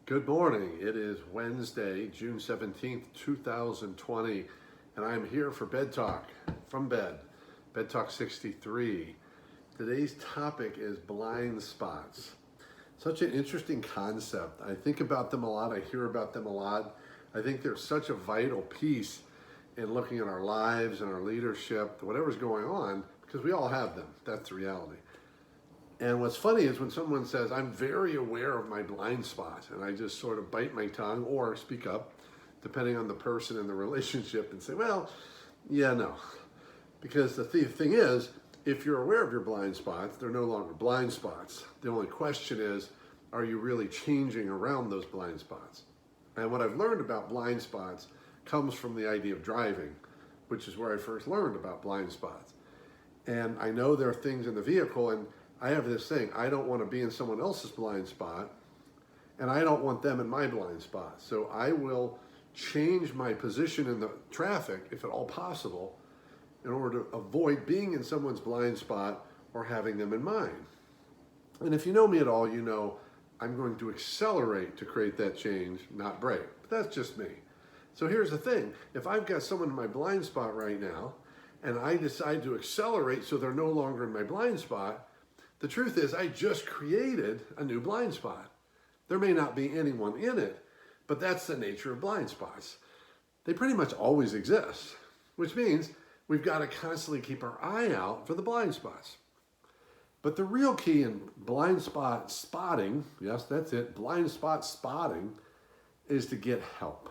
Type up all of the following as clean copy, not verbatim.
Good morning. It is Wednesday, June 17th, 2020, and I'm here for Bed Talk from Bed Talk 63. Today's topic is blind spots. Such an interesting concept. I think about them a lot. I hear about them a lot. I think they're such a vital piece in looking at our lives and our leadership, whatever's going on, because we all have them. That's the reality. And what's funny is when someone says, I'm very aware of my blind spot, and I just sort of bite my tongue or speak up, depending on the person and the relationship, and say, well, yeah, no. Because the thing is, if you're aware of your blind spots, they're no longer blind spots. The only question is, are you really changing around those blind spots? And what I've learned about blind spots comes from the idea of driving, which is where I first learned about blind spots. And I know there are things in the vehicle, and I have this thing, I don't want to be in someone else's blind spot, and I don't want them in my blind spot. So I will change my position in the traffic, if at all possible, in order to avoid being in someone's blind spot or having them in mine. And if you know me at all, you know I'm going to accelerate to create that change, not brake. But that's just me. So here's the thing, if I've got someone in my blind spot right now, and I decide to accelerate so they're no longer in my blind spot, the truth is, I just created a new blind spot. There may not be anyone in it, but that's the nature of blind spots. They pretty much always exist, which means we've got to constantly keep our eye out for the blind spots. But the real key in blind spot spotting, yes, that's it, blind spot spotting, is to get help,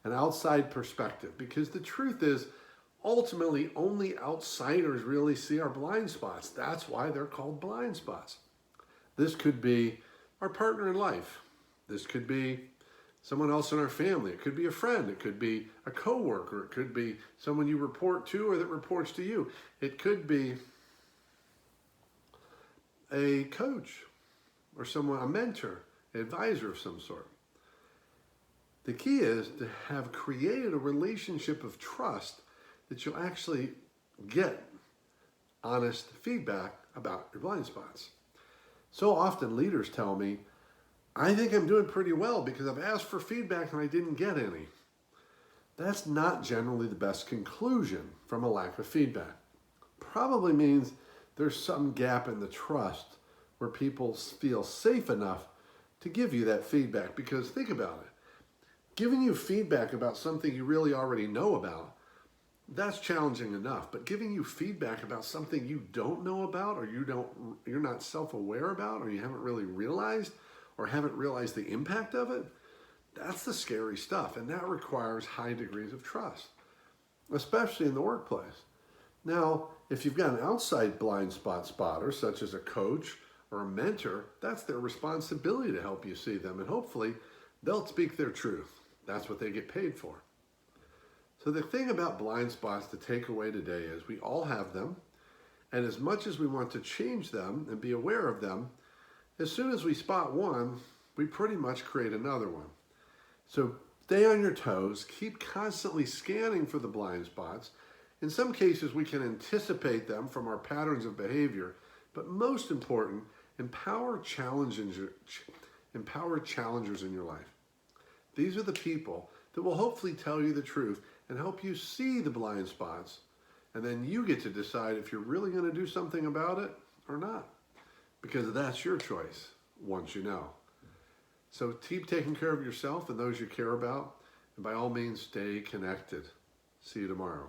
an outside perspective, because the truth is, ultimately, only outsiders really see our blind spots. That's why they're called blind spots. This could be our partner in life. This could be someone else in our family. It could be a friend. It could be a coworker. It could be someone you report to or that reports to you. It could be a coach or someone, a mentor, an advisor of some sort. The key is to have created a relationship of trust that you'll actually get honest feedback about your blind spots. So often leaders tell me, I think I'm doing pretty well because I've asked for feedback and I didn't get any. That's not generally the best conclusion from a lack of feedback. Probably means there's some gap in the trust where people feel safe enough to give you that feedback. Because think about it, giving you feedback about something you really already know about, that's challenging enough, but giving you feedback about something you don't know about, or you're not self-aware about, or you haven't really realized, or haven't realized the impact of it, that's the scary stuff, and that requires high degrees of trust, especially in the workplace. Now, if you've got an outside blind spot spotter, such as a coach or a mentor, that's their responsibility to help you see them, and hopefully they'll speak their truth. That's what they get paid for. So the thing about blind spots to take away today is we all have them, and as much as we want to change them and be aware of them, as soon as we spot one, we pretty much create another one. So stay on your toes, keep constantly scanning for the blind spots. In some cases, we can anticipate them from our patterns of behavior, but most important, empower challengers in your life. These are the people that will hopefully tell you the truth and help you see the blind spots, and then you get to decide if you're really going to do something about it or not, because that's your choice once you know. So keep taking care of yourself and those you care about, and by all means, stay connected. See you tomorrow.